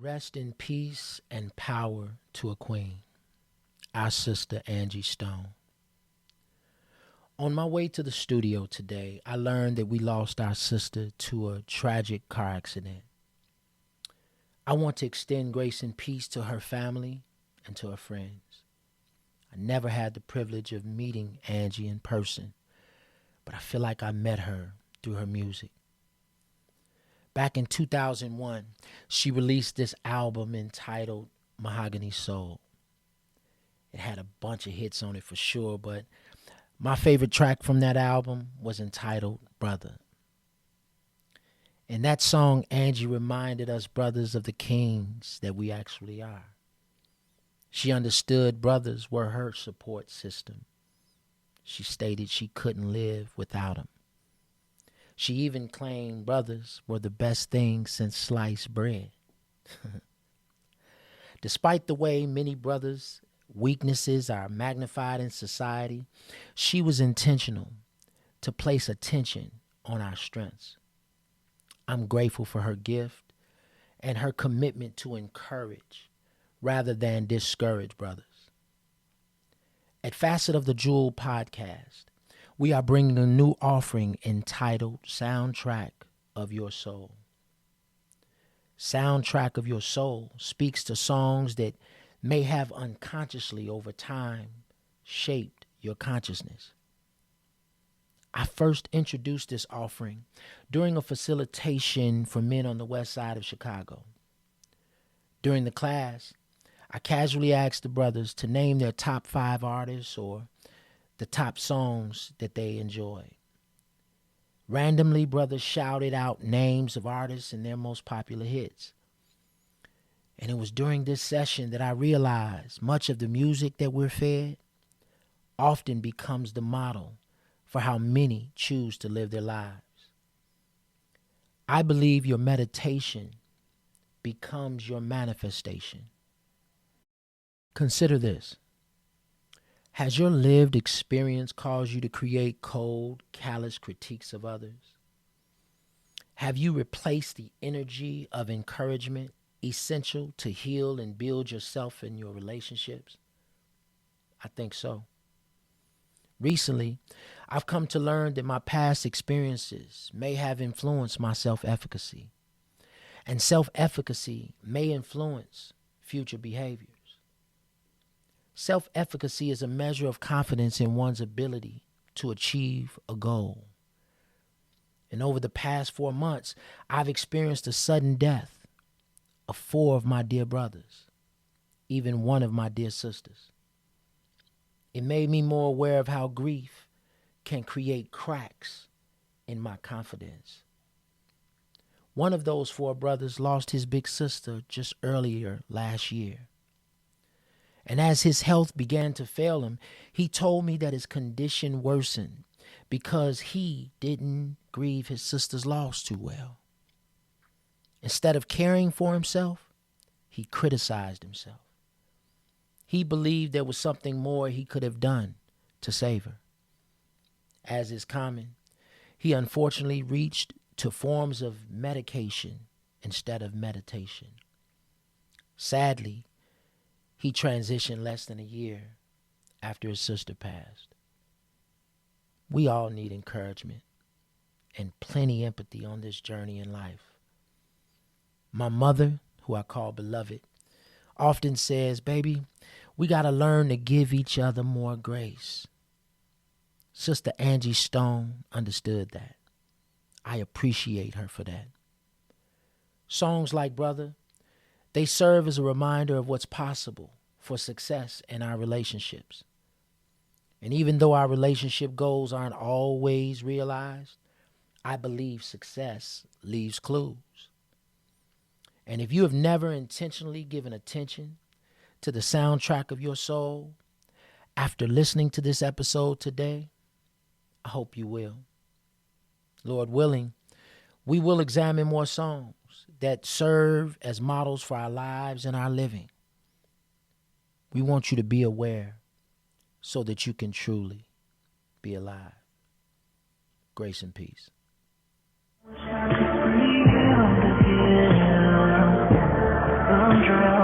Rest in peace and power to a queen, our sister Angie Stone. On my way to the studio today, I learned that we lost our sister to a tragic car accident. I want to extend grace and peace to her family and to her friends. I never had the privilege of meeting Angie in person, but I feel like I met her through her music. Back in 2001, she released this album entitled Mahogany Soul. It had a bunch of hits on it for sure, but my favorite track from that album was entitled Brother. In that song, Angie reminded us brothers of the kings that we actually are. She understood brothers were her support system. She stated she couldn't live without them. She even claimed brothers were the best thing since sliced bread. Despite the way many brothers' weaknesses are magnified in society, she was intentional to place attention on our strengths. I'm grateful for her gift and her commitment to encourage rather than discourage brothers. At Facet of the Jewel podcast, we are bringing a new offering entitled Soundtrack of Your Soul. Soundtrack of Your Soul speaks to songs that may have unconsciously over time shaped your consciousness. I first introduced this offering during a facilitation for men on the west side of Chicago. During the class, I casually asked the brothers to name their top 5 artists or the top songs that they enjoy. Randomly, brothers shouted out names of artists and their most popular hits. And it was during this session that I realized much of the music that we're fed often becomes the model for how many choose to live their lives. I believe your meditation becomes your manifestation. Consider this. Has your lived experience caused you to create cold, callous critiques of others? Have you replaced the energy of encouragement essential to heal and build yourself and your relationships? I think so. Recently, I've come to learn that my past experiences may have influenced my self-efficacy, and self-efficacy may influence future behaviors. Self-efficacy is a measure of confidence in one's ability to achieve a goal. And over the past 4 months, I've experienced the sudden death of 4 of my dear brothers, even one of my dear sisters. It made me more aware of how grief can create cracks in my confidence. One of those 4 brothers lost his big sister just earlier last year. And as his health began to fail him, he told me that his condition worsened because he didn't grieve his sister's loss too well. Instead of caring for himself, he criticized himself. He believed there was something more he could have done to save her. As is common, he unfortunately reached to forms of medication instead of meditation. Sadly, he transitioned less than a year after his sister passed. We all need encouragement and plenty empathy on this journey in life. My mother, who I call beloved, often says, baby, we got to learn to give each other more grace. Sister Angie Stone understood that. I appreciate her for that. Songs like Brother, they serve as a reminder of what's possible for success in our relationships. And even though our relationship goals aren't always realized, I believe success leaves clues. And if you have never intentionally given attention to the soundtrack of your soul, after listening to this episode today, I hope you will. Lord willing, we will examine more songs that serve as models for our lives and our living. We want you to be aware so that you can truly be alive. Grace and peace. I'm drunk.